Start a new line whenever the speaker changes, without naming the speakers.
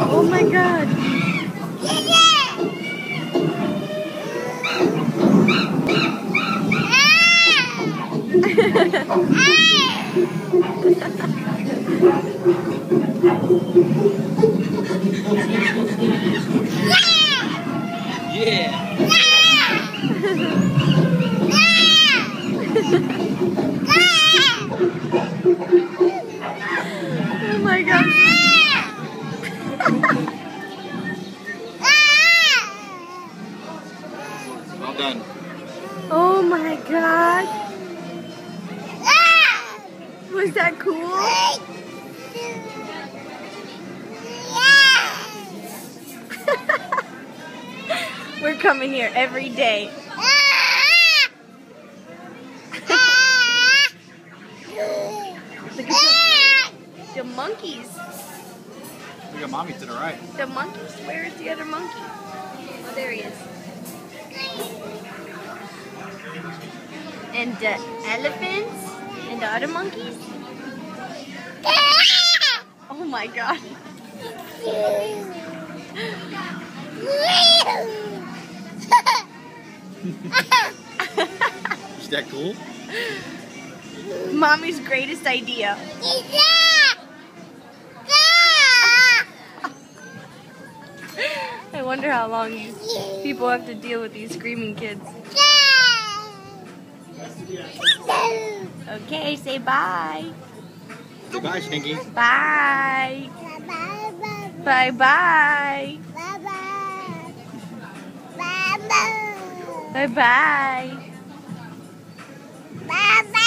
Oh my God.
Yeah.
Oh my God.
Well done.
Oh my God. Was that cool? We're coming here every day. Look at the monkeys.
We got mommy to the right.
The monkeys? Where is the other monkey? Oh, there he is. And the elephants? And the other monkeys? Oh my God.
Is that cool?
Mommy's greatest idea. I wonder how long these people have to deal with these screaming kids. Okay, say bye.
Say bye, Stinky.
Bye. Bye bye. Bye bye.
Bye bye.